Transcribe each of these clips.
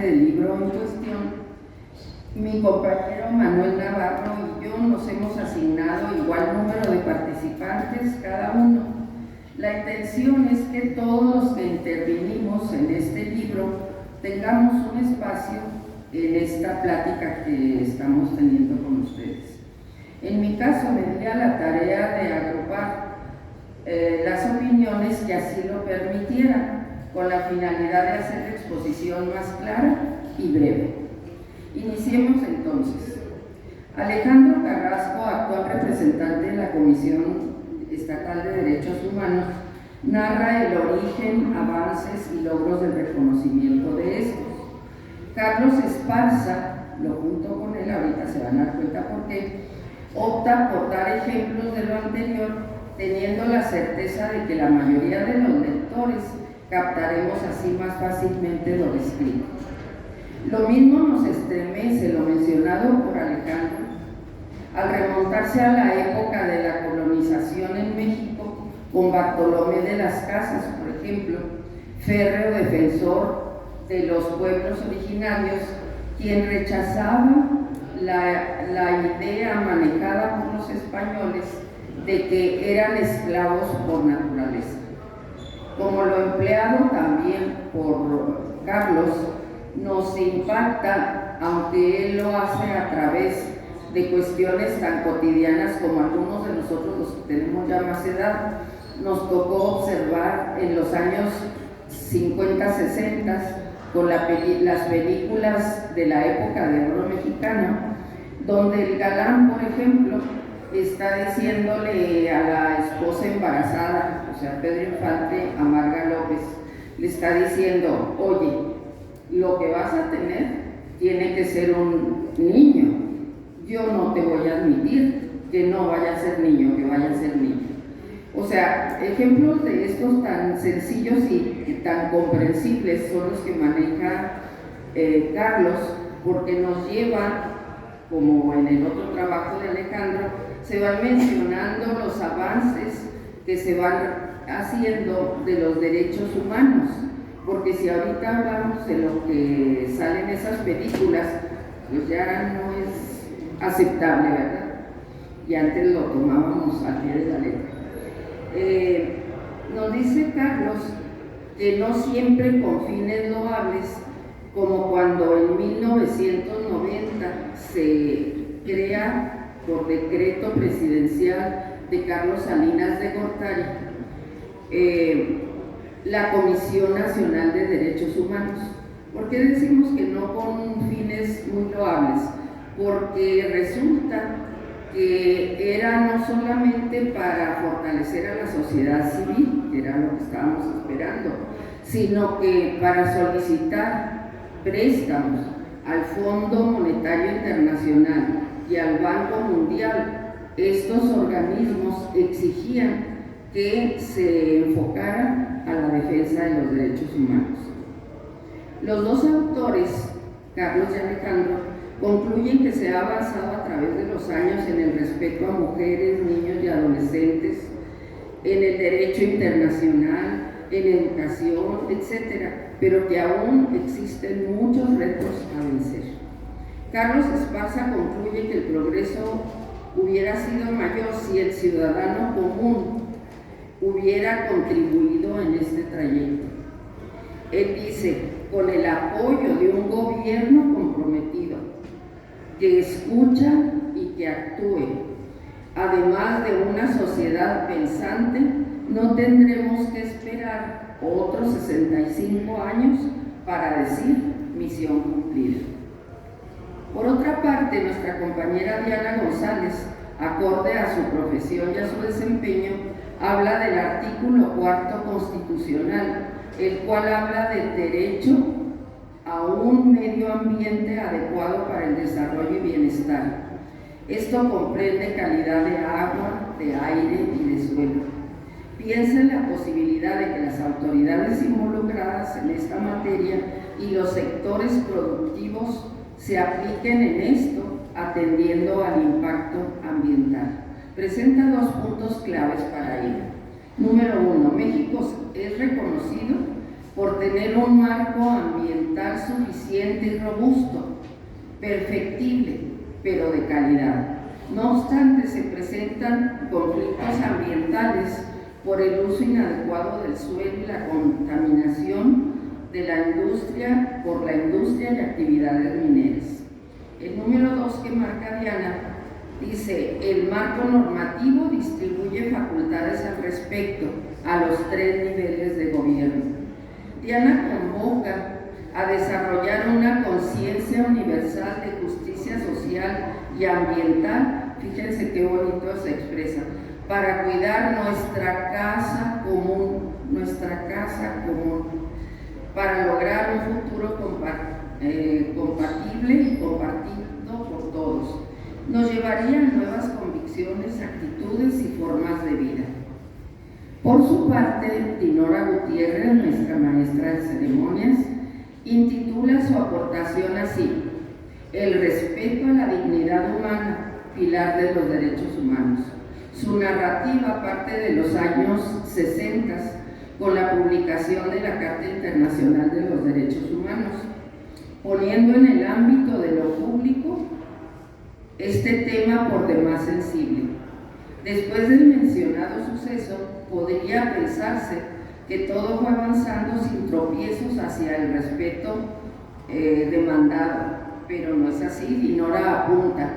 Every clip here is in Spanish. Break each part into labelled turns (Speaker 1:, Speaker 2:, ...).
Speaker 1: del libro en cuestión, mi compañero Manuel Navarro y yo nos hemos asignado igual número de participantes cada uno. La intención es que todos los que intervinimos en este libro tengamos un espacio en esta plática que estamos teniendo con ustedes. En mi caso me di a la tarea de agrupar las opiniones que así lo permitieran, con la finalidad de hacer la exposición más clara y breve. Iniciemos entonces. Alejandro Carrasco, actual representante de la Comisión Estatal de Derechos Humanos, narra el origen, avances y logros del reconocimiento de estos. Carlos Esparza, lo junto con él, ahorita se van a dar cuenta por qué, opta por dar ejemplos de lo anterior, teniendo la certeza de que la mayoría de los lectores captaremos así más fácilmente lo descrito. Lo mismo nos estremece lo mencionado por Alejandro, al remontarse a la época de la colonización en México, con Bartolomé de las Casas, por ejemplo, férreo defensor de los pueblos originarios, quien rechazaba la idea manejada por los españoles de que eran esclavos por naturaleza. Como lo empleado también por Carlos, nos impacta, aunque él lo hace a través de cuestiones tan cotidianas como algunos de nosotros, los que tenemos ya más edad, nos tocó observar en los años 50, 60, con las películas de la época de oro mexicano, donde el galán, por ejemplo, está diciéndole a la esposa embarazada, o sea, Pedro Infante, a Marga López, le está diciendo: oye, lo que vas a tener tiene que ser un niño, yo no te voy a admitir que no vaya a ser niño, que vaya a ser niño. O sea, ejemplos de estos tan sencillos y tan comprensibles son los que maneja Carlos, porque nos lleva, como en el otro trabajo de Alejandro, se van mencionando los avances que se van haciendo de los derechos humanos, porque si ahorita hablamos de lo que sale en esas películas, pues ya no es aceptable, ¿verdad? Y antes lo tomábamos al pie de la letra. Nos dice Carlos que no siempre con fines loables, como cuando en 1990 se crea por decreto presidencial de Carlos Salinas de Gortari la Comisión Nacional de Derechos Humanos. ¿Por qué decimos que no con fines muy loables? Porque resulta que era no solamente para fortalecer a la sociedad civil, que era lo que estábamos esperando, sino que para solicitar préstamos al Fondo Monetario Internacional y al Banco Mundial. Estos organismos exigían que se enfocara a la defensa de los derechos humanos. Los dos autores, Carlos y Alejandro, concluyen que se ha avanzado a través de los años en el respeto a mujeres, niños y adolescentes, en el derecho internacional, en educación, etc., pero que aún existen muchos retos a vencer. Carlos Esparza concluye que el progreso hubiera sido mayor si el ciudadano común hubiera contribuido en este trayecto. Él dice: con el apoyo de un gobierno comprometido, que escucha y que actúe, además de una sociedad pensante, no tendremos que esperar otros 65 años para decir misión cumplida. Por otra parte, nuestra compañera Diana González, acorde a su profesión y a su desempeño, habla del artículo 4 constitucional, el cual habla del derecho a un medio ambiente adecuado para el desarrollo y bienestar. Esto comprende calidad de agua, de aire y de suelo. Piensa en la posibilidad de que las autoridades involucradas en esta materia y los sectores productivos se apliquen en esto, atendiendo al impacto ambiental. Presenta dos puntos claves para ello. Número 1, México es reconocido por tener un marco ambiental ambiental suficiente y robusto, perfectible, pero de calidad. No obstante, se presentan conflictos ambientales por el uso inadecuado del suelo y la contaminación de la industria por la industria y actividades mineras. El número 2 que marca Diana dice: el marco normativo distribuye facultades al respecto a los 3 niveles de gobierno. Diana convoca a desarrollar una conciencia universal de justicia social y ambiental, fíjense qué bonito se expresa, para cuidar nuestra casa común, para lograr un futuro compatible y compartido por todos. Nos llevaría a nuevas convicciones, actitudes y formas de vida. Por su parte, Dinora Gutiérrez, nuestra maestra de ceremonias, intitula su aportación así: el respeto a la dignidad humana, pilar de los derechos humanos. Su narrativa parte de los años 60 con la publicación de la Carta Internacional de los Derechos Humanos, poniendo en el ámbito de lo público este tema por demás sensible. Después del mencionado suceso, podría pensarse que todo fue avanzando sin tropiezos hacia el respeto demandado, pero no es así. Dinora apunta: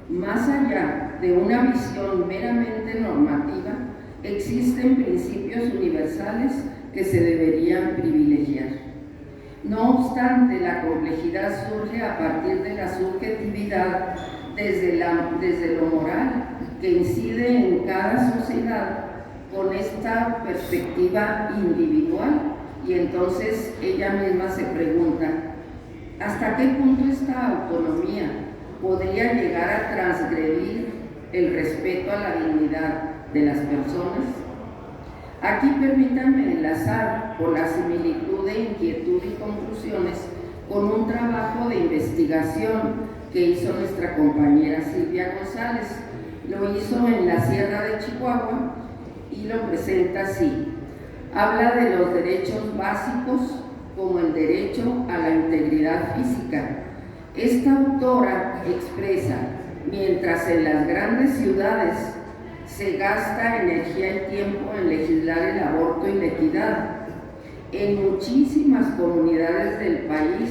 Speaker 1: más allá de una visión meramente normativa, existen principios universales que se deberían privilegiar. No obstante, la complejidad surge a partir de la subjetividad desde lo moral, que incide en cada sociedad con esta perspectiva individual, y entonces ella misma se pregunta: ¿hasta qué punto esta autonomía podría llegar a transgredir el respeto a la dignidad de las personas? Aquí permítanme enlazar por la similitud de inquietud y conclusiones con un trabajo de investigación que hizo nuestra compañera Silvia González. Lo hizo en la Sierra de Chihuahua y lo presenta así: habla de los derechos básicos como el derecho a la integridad física. Esta autora expresa: mientras en las grandes ciudades se gasta energía y tiempo en legislar el aborto y la equidad, en muchísimas comunidades del país,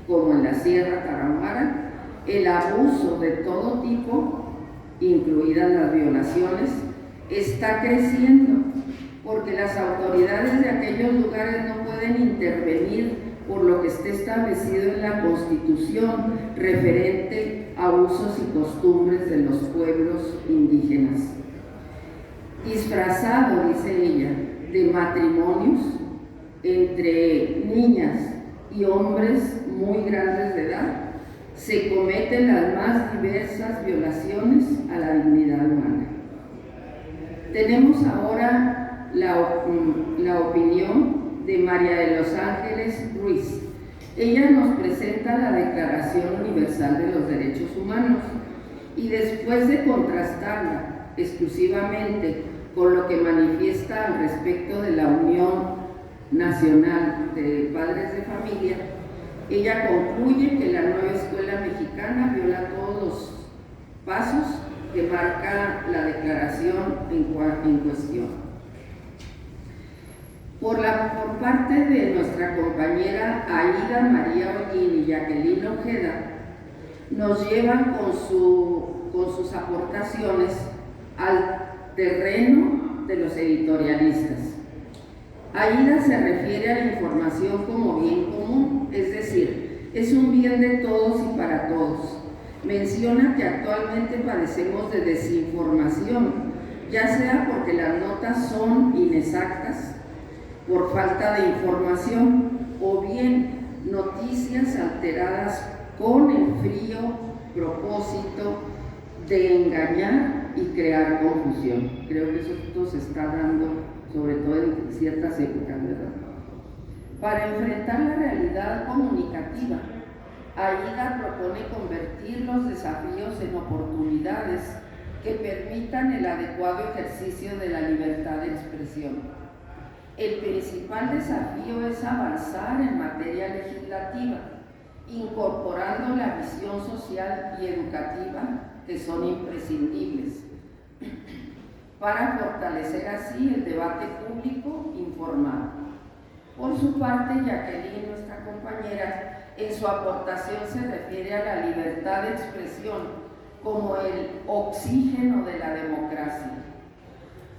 Speaker 1: como en la Sierra Tarahumara, el abuso de todo tipo, incluidas las violaciones, está creciendo, porque las autoridades de aquellos lugares no pueden intervenir por lo que esté establecido en la Constitución referente a usos y costumbres de los pueblos indígenas. Disfrazado, dice ella, de matrimonios entre niñas y hombres muy grandes de edad, se cometen las más diversas violaciones a la dignidad humana. Tenemos ahora la opinión de María de los Ángeles Ruiz. Ella nos presenta la Declaración Universal de los Derechos Humanos y, después de contrastarla exclusivamente con lo que manifiesta al respecto de la Unión Nacional de Padres de Familia, ella concluye que la nueva escuela mexicana viola todos los pasos que marca la declaración en cuestión. Por parte de nuestra compañera Aida María Ollín y Jacqueline Ojeda, nos llevan con sus aportaciones al terreno de los editorialistas. Aida se refiere a la información como bien común, es decir, es un bien de todos y para todos. Menciona que actualmente padecemos de desinformación, ya sea porque las notas son inexactas, por falta de información, o bien noticias alteradas con el frío propósito de engañar y crear confusión. Creo que eso se está dando sobre todo en ciertas épocas, ¿verdad? Para enfrentar la realidad comunicativa, Aida propone convertir los desafíos en oportunidades que permitan el adecuado ejercicio de la libertad de expresión. El principal desafío es avanzar en materia legislativa, incorporando la visión social y educativa que son imprescindibles para fortalecer así el debate público informado. Por su parte, Jacqueline, nuestra compañera, en su aportación se refiere a la libertad de expresión como el oxígeno de la democracia,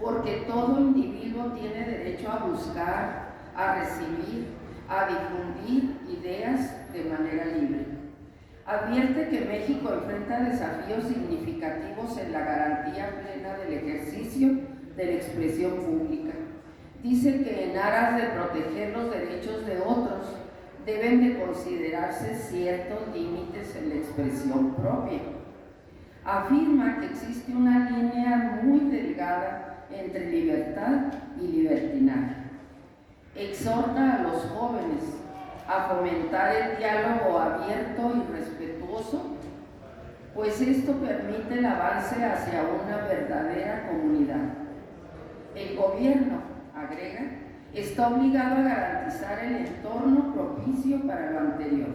Speaker 1: porque todo individuo tiene derecho a buscar, a recibir, a difundir ideas de manera libre. Advierte que México enfrenta desafíos significativos en la garantía plena del ejercicio de la expresión pública. Dice que en aras de proteger los derechos de otros, deben de considerarse ciertos límites en la expresión propia. Afirma que existe una línea muy delgada entre libertad y libertinaje. Exhorta a los jóvenes a fomentar el diálogo abierto y respetuoso, pues esto permite el avance hacia una verdadera comunidad. El gobierno, agrega, está obligado a garantizar el entorno propicio para lo anterior.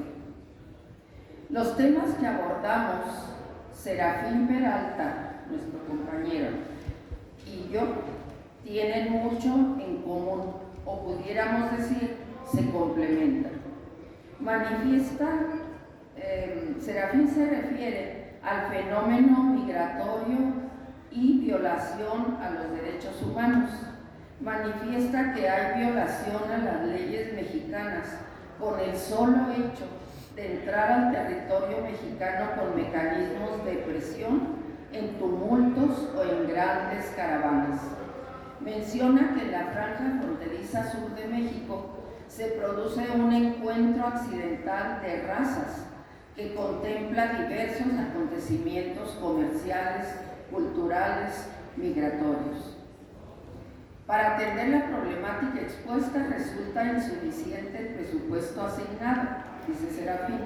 Speaker 1: Los temas que abordamos, Serafín Peralta, nuestro compañero, y yo, tienen mucho en común, o pudiéramos decir, se complementan. Serafín se refiere al fenómeno migratorio y violación a los derechos humanos. Manifiesta que hay violación a las leyes mexicanas con el solo hecho de entrar al territorio mexicano con mecanismos de presión en tumultos o en grandes caravanas. Menciona que en la franja fronteriza sur de México se produce un encuentro accidental de razas que contempla diversos acontecimientos comerciales, culturales, migratorios. Para atender la problemática expuesta resulta insuficiente el presupuesto asignado, dice Serafín,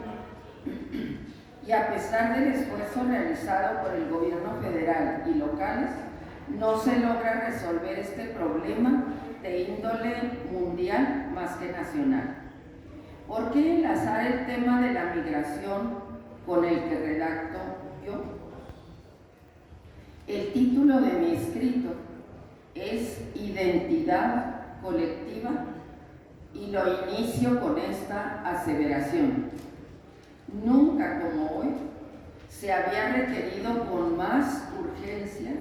Speaker 1: y a pesar del esfuerzo realizado por el gobierno federal y locales, no se logra resolver este problema de índole mundial más que nacional. ¿Por qué enlazar el tema de la migración con el que redacto yo? El título de mi escrito es Identidad Colectiva y lo inicio con esta aseveración. Nunca como hoy se había requerido con más urgencia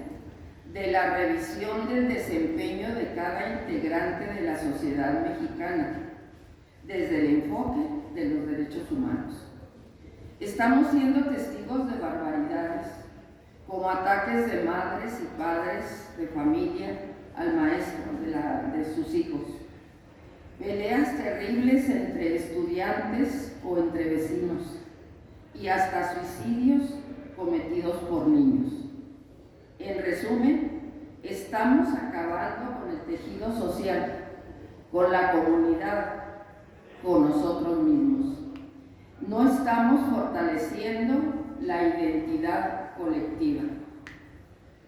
Speaker 1: de la revisión del desempeño de cada integrante de la sociedad mexicana, desde el enfoque de los derechos humanos. Estamos siendo testigos de barbaridades, como ataques de madres y padres de familia al maestro de sus hijos, peleas terribles entre estudiantes o entre vecinos, y hasta suicidios cometidos por niños. En resumen, estamos acabando con el tejido social, con la comunidad, con nosotros mismos. No estamos fortaleciendo la identidad colectiva.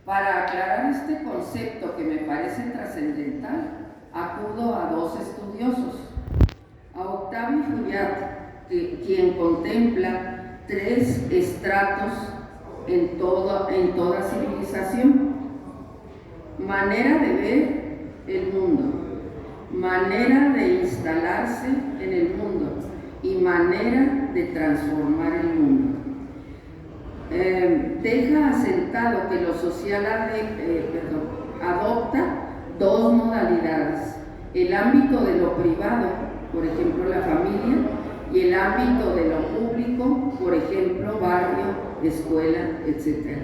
Speaker 1: Para aclarar este concepto que me parece trascendental, acudo a dos estudiosos, a Octavio Fuyat, quien contempla 3 estratos en toda civilización: manera de ver el mundo, manera de instalarse en el mundo y manera de transformar el mundo. Deja asentado que lo social adopta 2 modalidades: el ámbito de lo privado, por ejemplo la familia, y el ámbito de lo público, por ejemplo barrio, escuela, etc.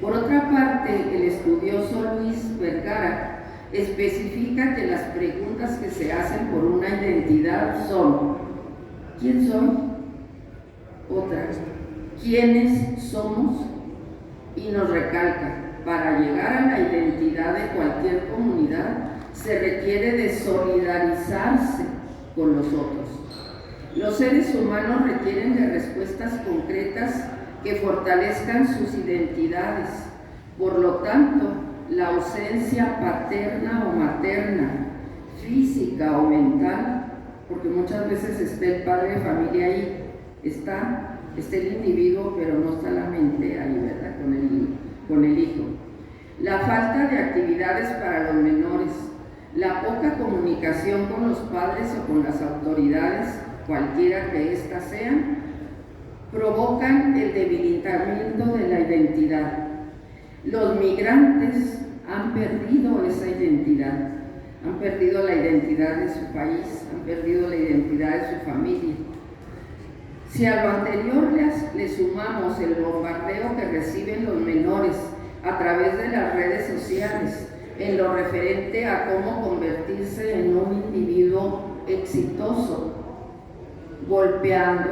Speaker 1: Por otra parte, el estudioso Luis Vergara especifica que las preguntas que se hacen por una identidad son: ¿quién soy? Otra: ¿quiénes somos? Y nos recalca: para llegar a la identidad de cualquier comunidad se requiere de solidarizarse con los otros. Los seres humanos requieren de respuestas concretas que fortalezcan sus identidades. Por lo tanto, la ausencia paterna o materna, física o mental, porque muchas veces está el padre de familia ahí, está el individuo, pero no está la mente ahí, ¿verdad? Con el hijo. La falta de actividades para los menores, la poca comunicación con los padres o con las autoridades, cualquiera que éstas sean, provocan el debilitamiento de la identidad. Los migrantes han perdido esa identidad, han perdido la identidad de su país, han perdido la identidad de su familia. Si a lo anterior le sumamos el bombardeo que reciben los menores a través de las redes sociales en lo referente a cómo convertirse en un individuo exitoso, golpeando,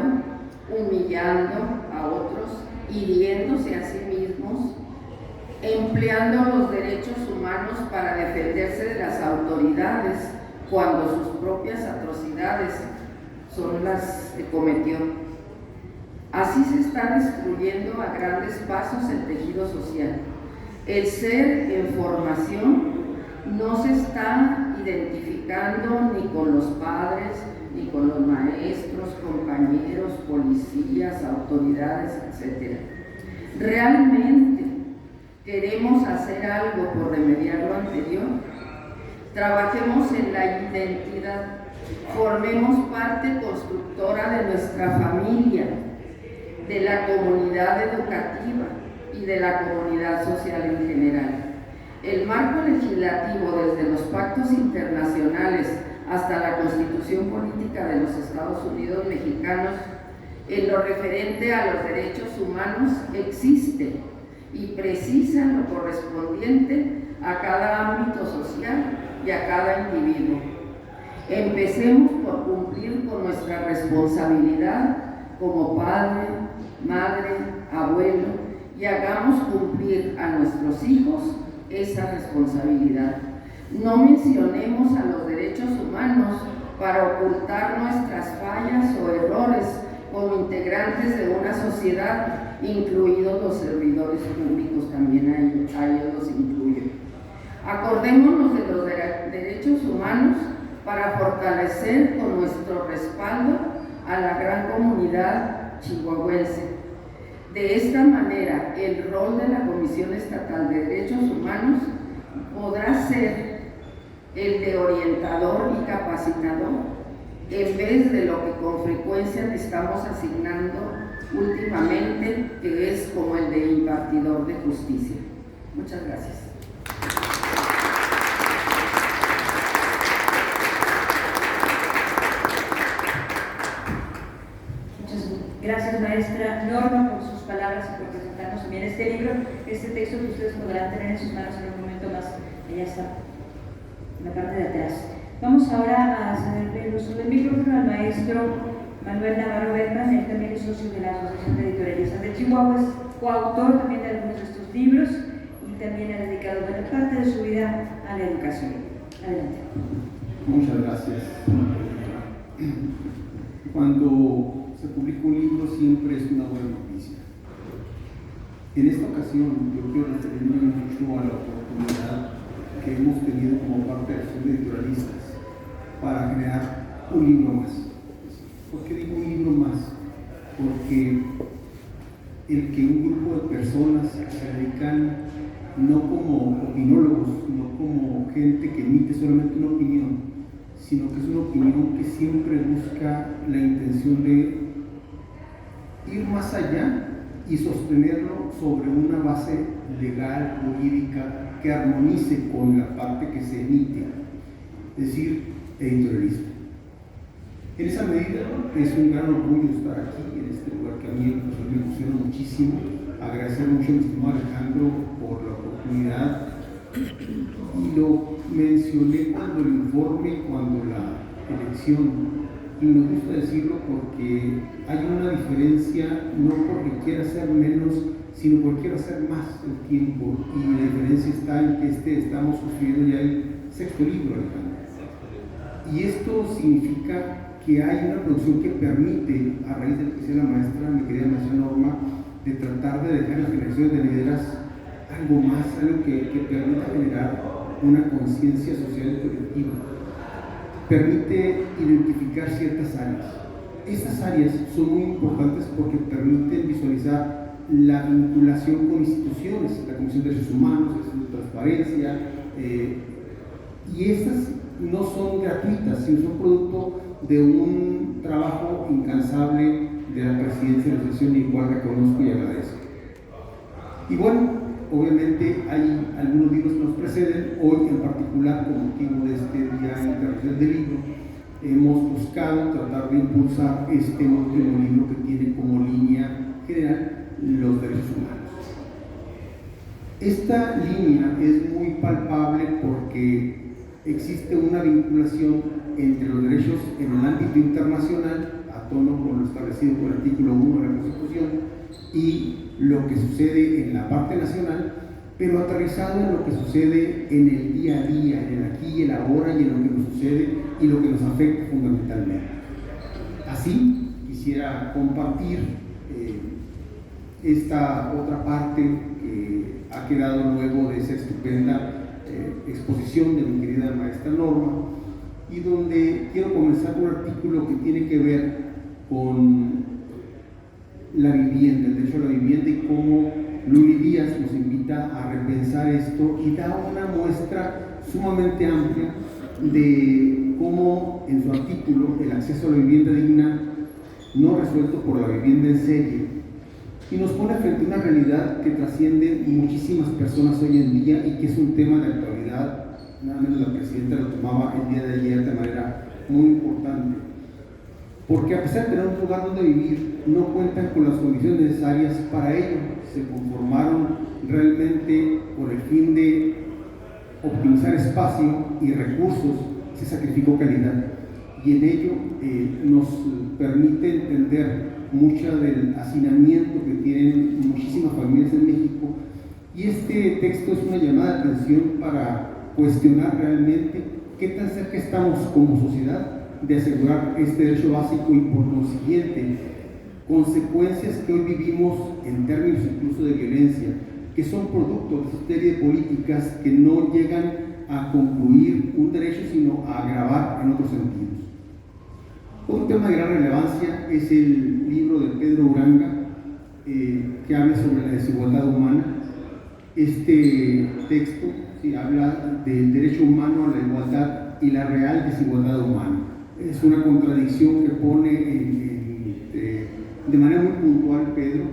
Speaker 1: humillando a otros, hiriéndose a sí mismos, empleando los derechos humanos para defenderse de las autoridades cuando sus propias atrocidades son las que cometió. Así se está destruyendo a grandes pasos el tejido social. El ser en formación no se está identificando ni con los padres, ni con los maestros, compañeros, policías, autoridades, etc. ¿Realmente queremos hacer algo por remediar lo anterior? Trabajemos en la identidad, formemos parte constructora de nuestra familia, de la comunidad educativa y de la comunidad social en general. El marco legislativo, desde los pactos internacionales hasta la Constitución Política de los Estados Unidos Mexicanos, en lo referente a los derechos humanos, existe y precisa lo correspondiente a cada ámbito social y a cada individuo. Empecemos por cumplir con nuestra responsabilidad como padre, madre, abuelo, y hagamos cumplir a nuestros hijos esa responsabilidad. No mencionemos a los derechos humanos para ocultar nuestras fallas o errores como integrantes de una sociedad, incluidos los servidores públicos, también a ellos los incluyo. Acordémonos de los derechos humanos para fortalecer con nuestro respaldo a la gran comunidad chihuahuense. De esta manera, el rol de la Comisión Estatal de Derechos Humanos podrá ser el de orientador y capacitador, en vez de lo que con frecuencia le estamos asignando últimamente, que es como el de impartidor de justicia. Muchas gracias.
Speaker 2: Gracias, maestra Norma, por sus palabras y por presentarnos también este libro, este texto que ustedes podrán tener en sus manos en un momento más. Allá está, en la parte de atrás. Vamos ahora a cederle el uso del micrófono al maestro Manuel Navarro Berman. Él también es socio de la Asociación de Editorialistas de Chihuahua, es coautor también de algunos de estos libros y también ha dedicado buena parte de su vida a la educación. Adelante.
Speaker 3: Muchas gracias. Cuando se publica un libro siempre es una buena noticia. En esta ocasión yo quiero referirme mucho a la oportunidad que hemos tenido como parte de la Asociación de Editorialistas para generar un libro más. ¿Por qué digo un libro más? Porque el que un grupo de personas se dedican no como opinólogos, no como gente que emite solamente una opinión, sino que es una opinión que siempre busca la intención de ir más allá y sostenerlo sobre una base legal, jurídica, que armonice con la parte que se emite, es decir, editorialista. En esa medida es un gran orgullo estar aquí, en este lugar que a mí me emociona muchísimo. Agradecer mucho a mi estimado Alejandro por la oportunidad, y lo mencioné cuando el informe, cuando la elección. Y me gusta decirlo porque hay una diferencia, no porque quiera ser menos, sino porque quiera hacer más el tiempo. Y la diferencia está en que estamos construyendo ya el sexto libro, Alejandro. Y esto significa que hay una producción que permite, a raíz de lo que decía la maestra, mi querida maestra Norma, de tratar de dejar en las generaciones venideras algo más, algo que permita generar una conciencia social y colectiva. permite identificar ciertas áreas. Estas áreas son muy importantes porque permiten visualizar la vinculación con instituciones, la Comisión de Derechos Humanos, el Centro de Transparencia, y estas no son gratuitas, sino son producto de un trabajo incansable de la presidencia de la asociación, y cual reconozco y agradezco. Y bueno, obviamente hay algunos libros que nos preceden. Hoy en particular, con motivo de este Día Internacional del Libro, hemos buscado tratar de impulsar este último libro que tiene como línea general los derechos humanos. Esta línea es muy palpable porque existe una vinculación entre los derechos en el ámbito internacional, a tono con lo establecido por el artículo 1 de la Constitución, y lo que sucede en la parte nacional, pero aterrizado en lo que sucede en el día a día, en el aquí y el ahora, y en lo que nos sucede y lo que nos afecta fundamentalmente. Así, quisiera compartir esta otra parte que ha quedado luego de esa estupenda exposición de mi querida maestra Norma, y donde quiero comenzar con un artículo que tiene que ver con la vivienda, el derecho a la vivienda, y cómo Luli Díaz nos invita a repensar esto y da una muestra sumamente amplia de cómo en su artículo el acceso a la vivienda digna no resuelto por la vivienda en serie, y nos pone frente a una realidad que trasciende muchísimas personas hoy en día y que es un tema de actualidad. Nada menos la presidenta lo tomaba el día de ayer de manera muy importante, porque a pesar de tener un lugar donde vivir, no cuentan con las condiciones necesarias para ello. Se conformaron realmente con el fin de optimizar espacio y recursos, se sacrificó calidad, y en ello nos permite entender mucho del hacinamiento que tienen muchísimas familias en México. Y este texto es una llamada de atención para cuestionar realmente qué tan cerca estamos como sociedad de asegurar este derecho básico, y por lo siguiente consecuencias que hoy vivimos en términos incluso de violencia, que son producto de esta serie de políticas que no llegan a concluir un derecho, sino a agravar en otros sentidos. Otro tema de gran relevancia es el libro de Pedro Uranga, que habla sobre la desigualdad humana. Este texto habla del derecho humano a la igualdad y la real desigualdad humana. Es una contradicción que pone de manera muy puntual Pedro,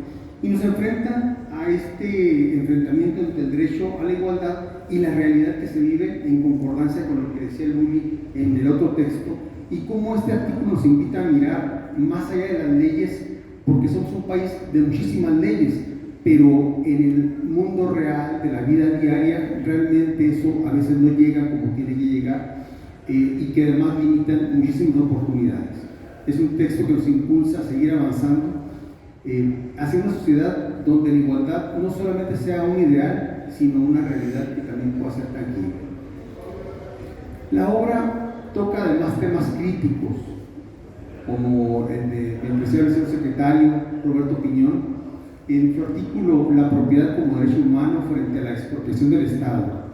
Speaker 3: y nos enfrenta a este enfrentamiento entre el derecho a la igualdad y la realidad que se vive en concordancia con lo que decía Luli en el otro texto, y cómo este artículo nos invita a mirar más allá de las leyes, porque somos un país de muchísimas leyes, pero en el mundo real de la vida diaria realmente eso a veces no llega como tiene que llegar, y que además limitan muchísimas oportunidades. Es un texto que nos impulsa a seguir avanzando hacia una sociedad donde la igualdad no solamente sea un ideal, sino una realidad que también pueda ser tangible. La obra toca además temas críticos, como el de el señor secretario Roberto Piñón, en su artículo La propiedad como derecho humano frente a la expropiación del Estado.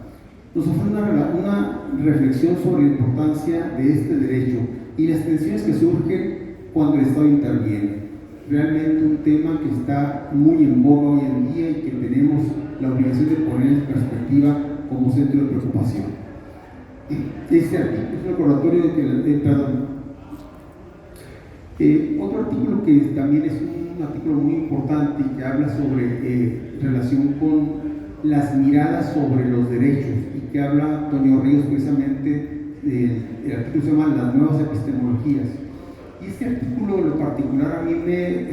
Speaker 3: Nos ofrece una reflexión sobre la importancia de este derecho y las tensiones que surgen cuando el Estado interviene. Realmente un tema que está muy en boga hoy en día y que tenemos la obligación de poner en perspectiva como centro de preocupación. Este artículo es un recordatorio de que otro artículo que también es un artículo muy importante y que habla sobre relación con las miradas sobre los derechos, y que habla Antonio Ríos precisamente, el artículo se llama Las nuevas epistemologías. Y este artículo en lo particular a mí me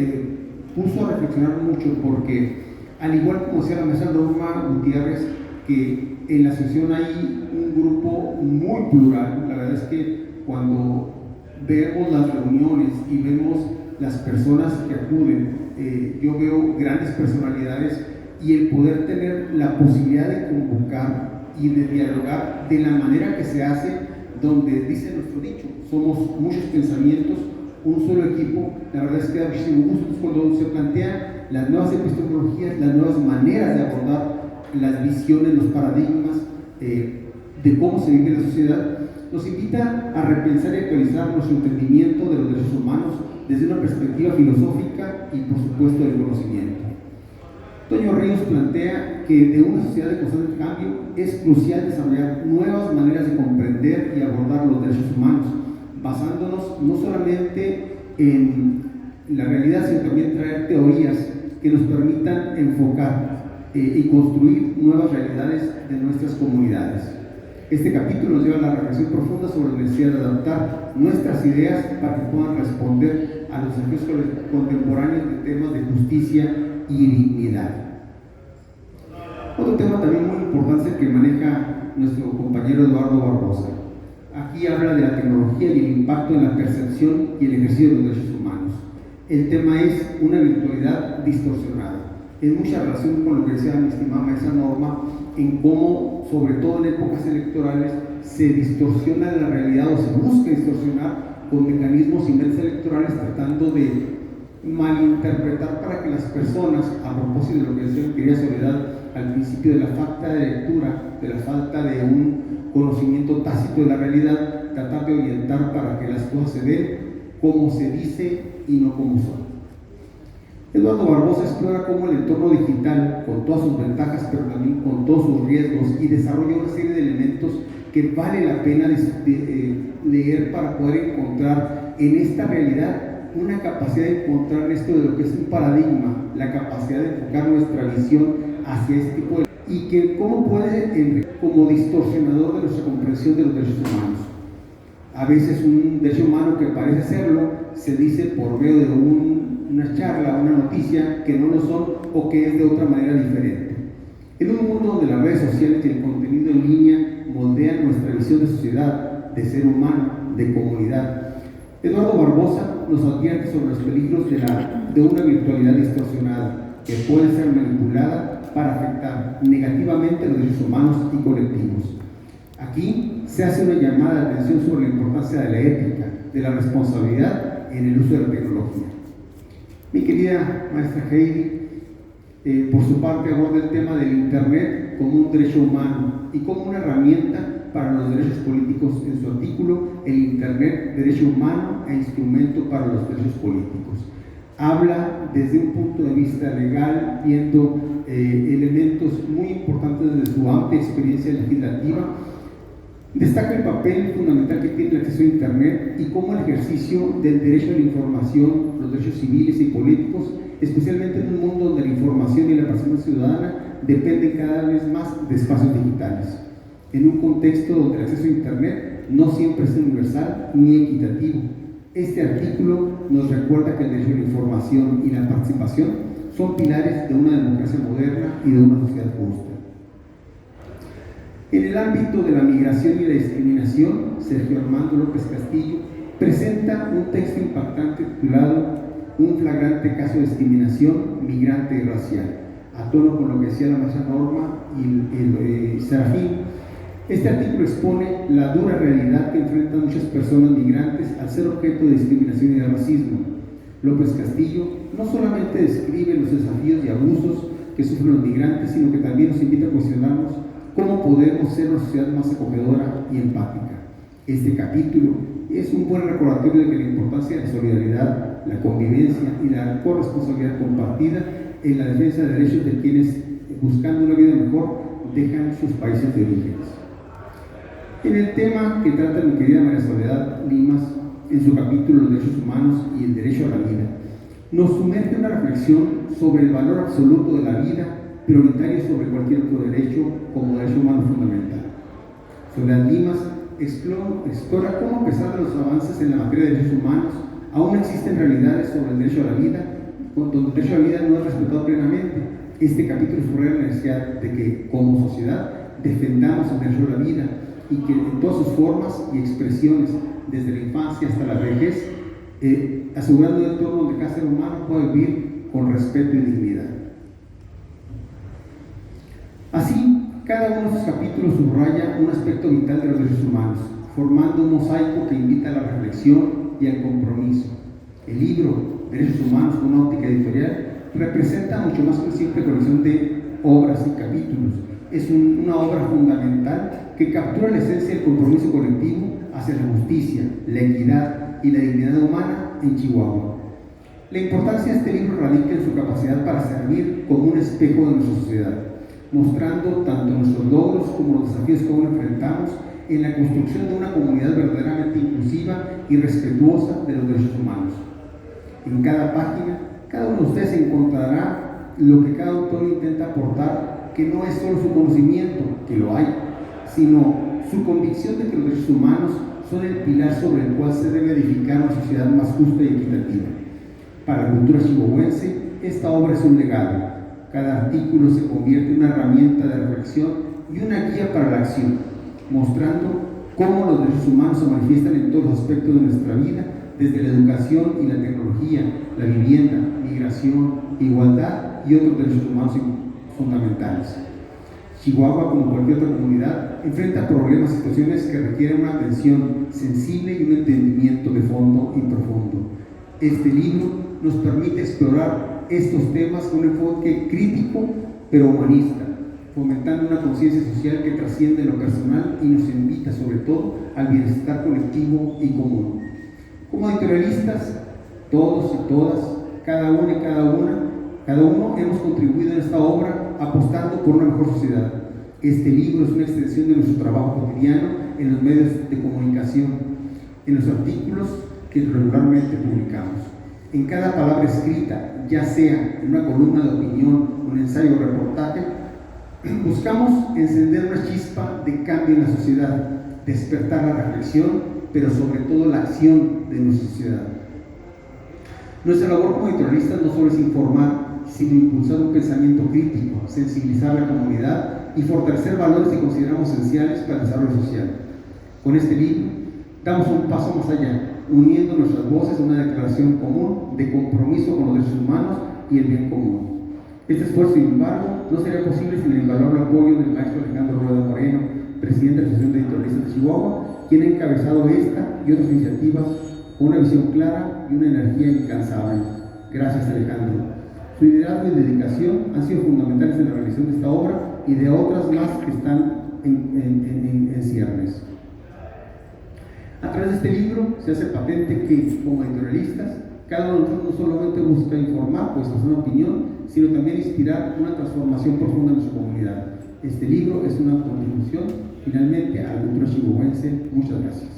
Speaker 3: puso a reflexionar mucho, porque al igual como decía la maestra Norma Gutiérrez, que en la asociación hay un grupo muy plural. La verdad es que cuando vemos las reuniones y vemos las personas que acuden, yo veo grandes personalidades, y el poder tener la posibilidad de convocar y de dialogar de la manera que se hace, donde dice nuestro dicho, somos muchos pensamientos, un solo equipo. La verdad es que da muchísimo gusto cuando se plantean las nuevas epistemologías, las nuevas maneras de abordar las visiones, los paradigmas. de cómo se vive la sociedad, nos invita a repensar y actualizar nuestro entendimiento de los derechos humanos desde una perspectiva filosófica y, por supuesto, del conocimiento. Toño Ríos plantea que de una sociedad de constante cambio es crucial desarrollar nuevas maneras de comprender y abordar los derechos humanos, basándonos no solamente en la realidad, sino también traer teorías que nos permitan enfocar y construir nuevas realidades de nuestras comunidades. Este capítulo nos lleva a la reflexión profunda sobre la necesidad de adaptar nuestras ideas para que puedan responder a los desafíos contemporáneos de temas de justicia y dignidad. Otro tema también muy importante que maneja nuestro compañero Eduardo Barbosa. Aquí habla de la tecnología y el impacto en la percepción y el ejercicio de los derechos humanos. El tema es una virtualidad distorsionada. En mucha relación con lo que decía mi estimada maestra Norma, en cómo, sobre todo en épocas electorales, se distorsiona la realidad o se busca distorsionar con mecanismos y medios electorales tratando de malinterpretar para que las personas, a propósito de lo que decía mi querida Soledad al principio, de la falta de lectura, de la falta de un conocimiento tácito de la realidad, tratar de orientar para que las cosas se den como se dice y no como son. Eduardo Barbosa explora cómo el entorno digital, con todas sus ventajas, pero también con todos sus riesgos, y desarrolla una serie de elementos que vale la pena leer para poder encontrar en esta realidad una capacidad de encontrar esto de lo que es un paradigma, la capacidad de enfocar nuestra visión hacia este tipo de... y que cómo puede, como distorsionador de nuestra comprensión de los derechos humanos. A veces un derecho humano que parece serlo se dice por medio de una charla, una noticia que no lo son o que es de otra manera diferente. En un mundo donde las redes sociales y el contenido en línea moldean nuestra visión de sociedad, de ser humano, de comunidad, Eduardo Barbosa nos advierte sobre los peligros de una virtualidad distorsionada que puede ser manipulada para afectar negativamente a los derechos humanos y colectivos. Aquí se hace una llamada de atención sobre la importancia de la ética, de la responsabilidad en el uso de la tecnología. Mi querida maestra Heidi, por su parte, aborda el tema del Internet como un derecho humano y como una herramienta para los derechos políticos en su artículo El Internet, derecho humano e instrumento para los derechos políticos. Habla desde un punto de vista legal, viendo elementos muy importantes desde su amplia experiencia legislativa. Destaca el papel fundamental que tiene el acceso a Internet y cómo el ejercicio del derecho a la información, los derechos civiles y políticos, especialmente en un mundo donde la información y la participación ciudadana dependen cada vez más de espacios digitales. En un contexto donde el acceso a Internet no siempre es universal ni equitativo. Este artículo nos recuerda que el derecho a la información y la participación son pilares de una democracia moderna y de una sociedad justa. En el ámbito de la migración y la discriminación, Sergio Armando López Castillo presenta un texto impactante titulado Un flagrante caso de discriminación migrante y racial, a tono con lo que decía la maestra Norma y Serafín. Este artículo expone la dura realidad que enfrentan muchas personas migrantes al ser objeto de discriminación y de racismo. López Castillo no solamente describe los desafíos y abusos que sufren los migrantes, sino que también nos invita a cuestionarnos cómo podemos ser una sociedad más acogedora y empática. Este capítulo es un buen recordatorio de que la importancia de la solidaridad, la convivencia y la corresponsabilidad compartida en la defensa de derechos de quienes, buscando una vida mejor, dejan sus países de orígenes. En el tema que trata mi querida María Soledad Limas, en su capítulo Los derechos humanos y el derecho a la vida, nos sumerge una reflexión sobre el valor absoluto de la vida, prioritario sobre cualquier otro derecho como derecho humano fundamental. Soledad Limas explora cómo, a pesar de los avances en la materia de derechos humanos, aún existen realidades sobre el derecho a la vida, donde el derecho a la vida no es respetado plenamente. Este capítulo subraya la necesidad de que, como sociedad, defendamos el derecho a la vida y que en todas sus formas y expresiones, desde la infancia hasta la vejez, asegurando un entorno donde cada ser humano pueda vivir con respeto y dignidad. Así, cada uno de sus capítulos subraya un aspecto vital de los derechos humanos, formando un mosaico que invita a la reflexión y al compromiso. El libro Derechos Humanos con una óptica editorial representa mucho más que una simple colección de obras y capítulos. Es una obra fundamental que captura la esencia del compromiso colectivo hacia la justicia, la equidad y la dignidad humana en Chihuahua. La importancia de este libro radica en su capacidad para servir como un espejo de nuestra sociedad, mostrando tanto nuestros logros como los desafíos que aún enfrentamos en la construcción de una comunidad verdaderamente inclusiva y respetuosa de los derechos humanos. En cada página, cada uno de ustedes encontrará lo que cada autor intenta aportar, que no es solo su conocimiento, que lo hay, sino su convicción de que los derechos humanos son el pilar sobre el cual se debe edificar una sociedad más justa y equitativa. Para la cultura chihuahuense, esta obra es un legado. Cada artículo se convierte en una herramienta de reflexión y una guía para la acción, mostrando cómo los derechos humanos se manifiestan en todos los aspectos de nuestra vida, desde la educación y la tecnología, la vivienda, migración, igualdad y otros derechos humanos fundamentales. Chihuahua, como cualquier otra comunidad, enfrenta problemas y situaciones que requieren una atención sensible y un entendimiento de fondo y profundo. Este libro nos permite explorar estos temas con un enfoque crítico pero humanista, fomentando una conciencia social que trasciende lo personal y nos invita sobre todo al bienestar colectivo y común. Como editorialistas, todos y todas, cada uno hemos contribuido en esta obra apostando por una mejor sociedad. Este libro es una extensión de nuestro trabajo cotidiano en los medios de comunicación, en los artículos que regularmente publicamos. En cada palabra escrita, ya sea en una columna de opinión, un ensayo o reportaje, buscamos encender una chispa de cambio en la sociedad, despertar la reflexión, pero sobre todo la acción de nuestra sociedad. Nuestra labor como editorialistas no solo es informar, sino impulsar un pensamiento crítico, sensibilizar a la comunidad y fortalecer valores que consideramos esenciales para el desarrollo social. Con este libro, damos un paso más allá, uniendo nuestras voces a una declaración común de compromiso con los derechos humanos y el bien común. Este esfuerzo, sin embargo, no sería posible sin el invaluable apoyo del maestro Alejandro Rueda Moreno, presidente de la Asociación de Editorialistas de Chihuahua, quien ha encabezado esta y otras iniciativas con una visión clara y una energía incansable. Gracias, Alejandro. Su liderazgo y dedicación han sido fundamentales en la realización de esta obra y de otras más que están en ciernes. A través de este libro se hace patente que, como editorialistas, cada uno de nosotros no solamente busca informar, pues es una opinión, sino también inspirar una transformación profunda en nuestra comunidad. Este libro es una contribución, finalmente, a la cultura chihuahuense. Muchas gracias.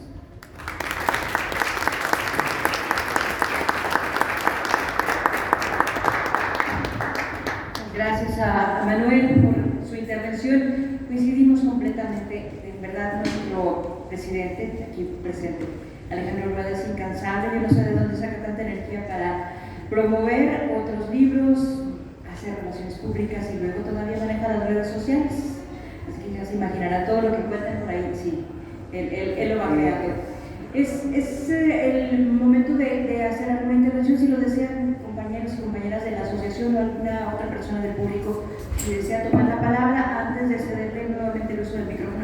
Speaker 2: Gracias a Manuel por su intervención. Coincidimos completamente. En verdad, nuestro presidente, aquí presente, Alejandro Rueda, es incansable. Yo no sé de dónde saca tanta energía para promover otros libros, hacer relaciones públicas y luego todavía maneja las redes sociales. Así que ya se imaginarán todo lo que cuentan por ahí. Sí, él lo va creando. Es el momento de hacer alguna intervención, si lo desean compañeros y compañeras de la asociación o alguna otra persona del público, si desea tomar la palabra antes de cederle nuevamente el uso del micrófono